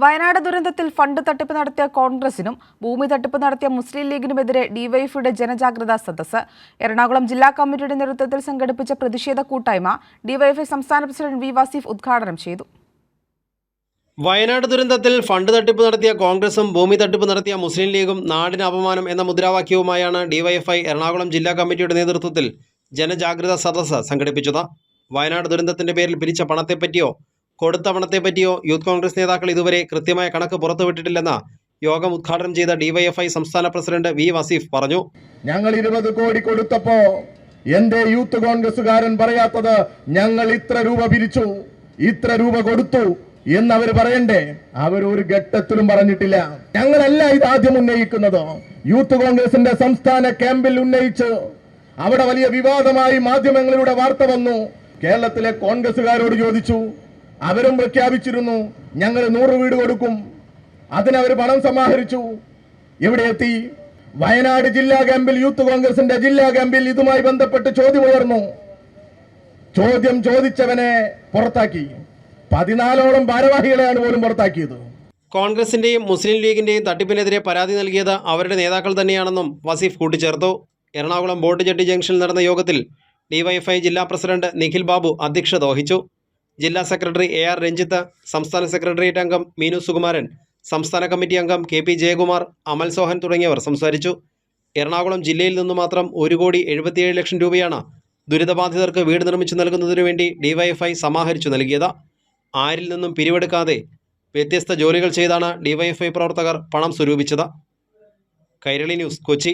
വയനാട് ദുരന്തത്തിൽ ഫണ്ട് തട്ടിപ്പ് നടത്തിയ കോൺഗ്രസിനും ഭൂമി തട്ടിപ്പ് നടത്തിയ മുസ്ലിം ലീഗിനുമെതിരെ ഡിവൈഎഫ്ഐയുടെ ജനജാഗ്രതാ സദസ്സ് എറണാകുളം ജില്ലാ കമ്മിറ്റിയുടെ നേതൃത്വത്തിൽ സംഘടിപ്പിച്ച പ്രതിഷേധ കൂട്ടായ്മ ഡിവൈഎഫ്ഐ സംസ്ഥാന പ്രസിഡന്റ് വി വസീഫ് ഉദ്ഘാടനം ചെയ്തു. വയനാട് ദുരന്തത്തിൽ ഫണ്ട് തട്ടിപ്പ് നടത്തിയ കോൺഗ്രസും ഭൂമി തട്ടിപ്പ് നടത്തിയ മുസ്ലിം ലീഗും നാടിന് അപമാനം എന്ന മുദ്രാവാക്യവുമായാണ് ഡിവൈഎഫ്ഐ എറണാകുളം ജില്ലാ കമ്മിറ്റിയുടെ നേതൃത്വത്തിൽ ജനജാഗ്രതാ സദസ്സ് സംഘടിപ്പിച്ചത്. വയനാട് ദുരന്തത്തിന്റെ പേരിൽ പിരിച്ച പണത്തെപ്പറ്റിയോ കൊടുത്ത പണത്തെപ്പറ്റിയോ യൂത്ത് കോൺഗ്രസ് നേതാക്കൾ ഇതുവരെ കൃത്യമായ കണക്ക് പുറത്തുവിട്ടിട്ടില്ലെന്ന് യോഗം ഉദ്ഘാടനം ചെയ്ത ഡിവൈഎഫ്ഐ സംസ്ഥാന പ്രസിഡന്റ് വി വസീഫ് പറഞ്ഞു. ഞങ്ങൾ 20 കോടി കൊടുത്തപ്പോ എന്റെ യൂത്ത് കോൺഗ്രസുകാരൻ പറയാത്തത് ഞങ്ങൾ ഇത്ര രൂപ പിരിച്ചു, ഇത്ര രൂപ കൊടുത്തു എന്നവർ പറയണ്ടേ? അവരൊരു ഘട്ടത്തിലും പറഞ്ഞിട്ടില്ല. ഞങ്ങളല്ല ഇത് ആദ്യം ഉന്നയിക്കുന്നത്. യൂത്ത് കോൺഗ്രസിന്റെ സംസ്ഥാന ക്യാമ്പിൽ ഉന്നയിച്ച് അവിടെ വലിയ വിവാദമായി മാധ്യമങ്ങളിലൂടെ വാർത്ത വന്നു. കേരളത്തിലെ കോൺഗ്രസുകാരോട് ചോദിച്ചു, അവരും പ്രഖ്യാപിച്ചിരുന്നു ഞങ്ങൾ 100 വീട് കൊടുക്കും. അതിനവർ പണം സമാഹരിച്ചു. എവിടെ എത്തി? വയനാട് ജില്ലാ ക്യാമ്പിൽ യൂത്ത് കോൺഗ്രസിന്റെ ജില്ലാ ക്യാമ്പിൽ ഇതുമായി ബന്ധപ്പെട്ട് ചോദ്യമുയർന്നു. ചോദ്യം ചോദിച്ചവനെ പുറത്താക്കി. 14ഓളം ഭാരവാഹികളെയാണ് പോലും പുറത്താക്കിയത്. കോൺഗ്രസിന്റെയും മുസ്ലിം ലീഗിന്റെയും തട്ടിപ്പിനെതിരെ പരാതി നൽകിയത് അവരുടെ നേതാക്കൾ തന്നെയാണെന്നും വസീഫ് കൂട്ടിച്ചേർത്തു. എറണാകുളം ബോട്ട് ജെട്ടി ജംഗ്ഷനിൽ നടന്ന യോഗത്തിൽ ഡിവൈഎഫ്ഐ ജില്ലാ പ്രസിഡന്റ് നിഖിൽ ബാബു അധ്യക്ഷത വഹിച്ചു. ജില്ലാ സെക്രട്ടറി AR രഞ്ജിത്ത്, സംസ്ഥാന സെക്രട്ടേറിയറ്റ് അംഗം മീനു സുകുമാരൻ, സംസ്ഥാന കമ്മിറ്റി അംഗം KP ജയകുമാർ, അമൽ സോഹൻ തുടങ്ങിയവർ സംസാരിച്ചു. എറണാകുളം ജില്ലയിൽ നിന്ന് മാത്രം 1,77,00,000 രൂപയാണ് ദുരിതബാധിതർക്ക് വീട് നിർമ്മിച്ചു നൽകുന്നതിനു വേണ്ടി ഡിവൈഎഫ്ഐ സമാഹരിച്ചു നൽകിയത്. ആരിൽ നിന്നും പിരിവെടുക്കാതെ വ്യത്യസ്ത ജോലികൾ ചെയ്താണ് ഡിവൈഎഫ്ഐ പ്രവർത്തകർ പണം സ്വരൂപിച്ചത്. കൈരളി ന്യൂസ്, കൊച്ചി.